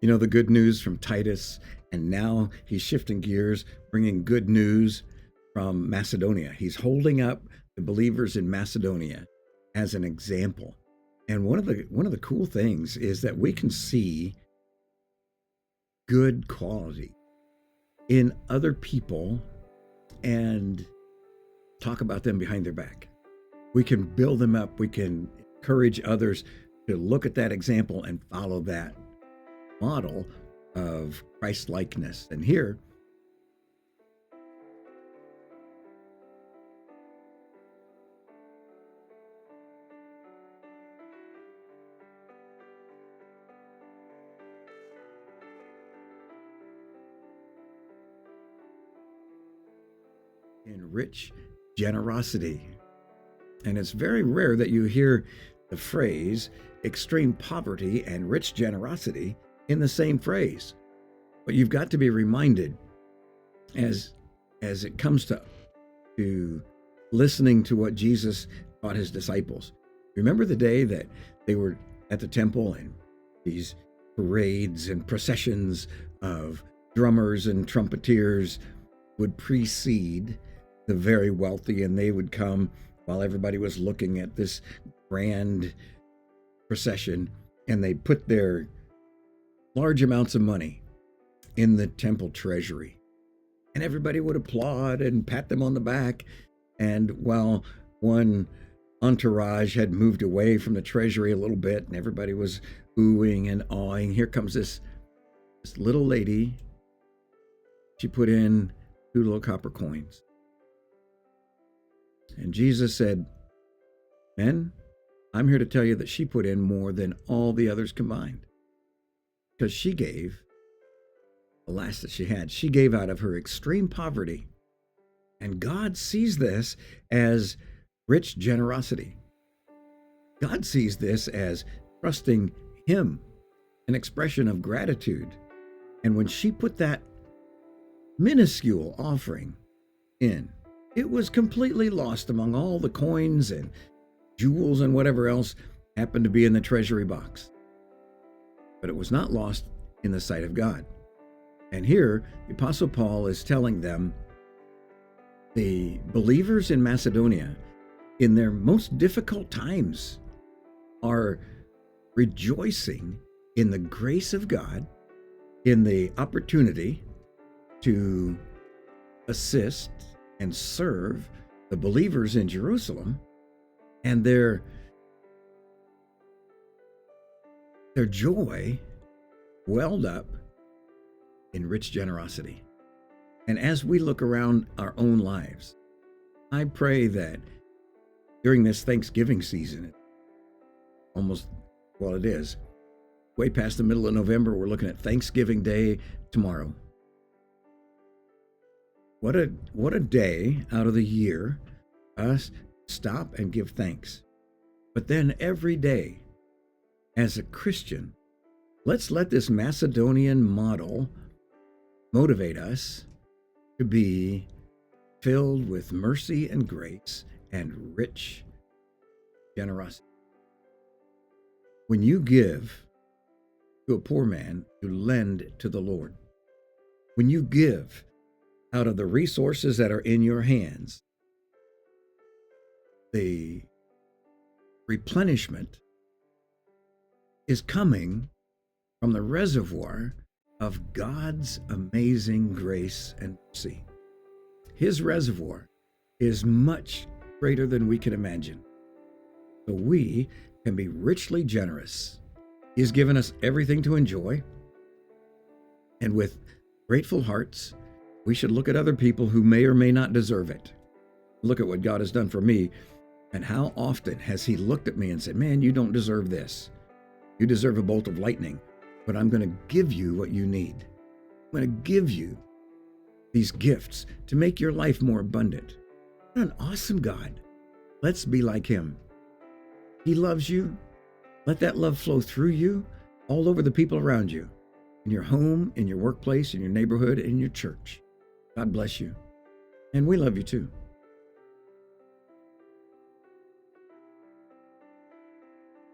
You know, the good news from Titus, and now he's shifting gears, bringing good news from Macedonia. He's holding up the believers in Macedonia as an example. And one of the cool things is that we can see good quality in other people and talk about them behind their back. We can build them up. We can encourage others to look at that example and follow that model of Christ likeness. And here, in rich generosity. And it's very rare that you hear the phrase extreme poverty and rich generosity in the same phrase. But you've got to be reminded as it comes to listening to what Jesus taught his disciples. Remember the day that they were at the temple and these parades and processions of drummers and trumpeters would precede the very wealthy, and they would come while everybody was looking at this grand procession, and they'd put their large amounts of money in the temple treasury. And everybody would applaud and pat them on the back. And while one entourage had moved away from the treasury a little bit and everybody was oohing and awing, here comes this little lady. She put in 2 little copper coins. And Jesus said, "Men, I'm here to tell you that she put in more than all the others combined, because she gave the last that she had. She gave out of her extreme poverty." And God sees this as rich generosity. God sees this as trusting him, an expression of gratitude. And when she put that minuscule offering in, it was completely lost among all the coins and jewels and whatever else happened to be in the treasury box. But it was not lost in the sight of God. And here, the Apostle Paul is telling them, the believers in Macedonia, in their most difficult times, are rejoicing in the grace of God, in the opportunity to assist and serve the believers in Jerusalem, and their joy welled up in rich generosity. And as we look around our own lives, I pray that during this Thanksgiving season, almost, well, it is way past the middle of November, we're looking at Thanksgiving Day tomorrow. What a day out of the year, us stop and give thanks. But then every day, as a Christian, let's let this Macedonian model motivate us to be filled with mercy and grace and rich generosity. When you give to a poor man, you lend to the Lord. When you give out of the resources that are in your hands, the replenishment is coming from the reservoir of God's amazing grace and mercy. His reservoir is much greater than we can imagine. So we can be richly generous. He has given us everything to enjoy. And with grateful hearts, we should look at other people who may or may not deserve it. Look at what God has done for me, and how often has he looked at me and said, "Man, you don't deserve this. You deserve a bolt of lightning, but I'm going to give you what you need. I'm going to give you these gifts to make your life more abundant." What an awesome God. Let's be like him. He loves you. Let that love flow through you all over the people around you, in your home, in your workplace, in your neighborhood, in your church. God bless you. And we love you too.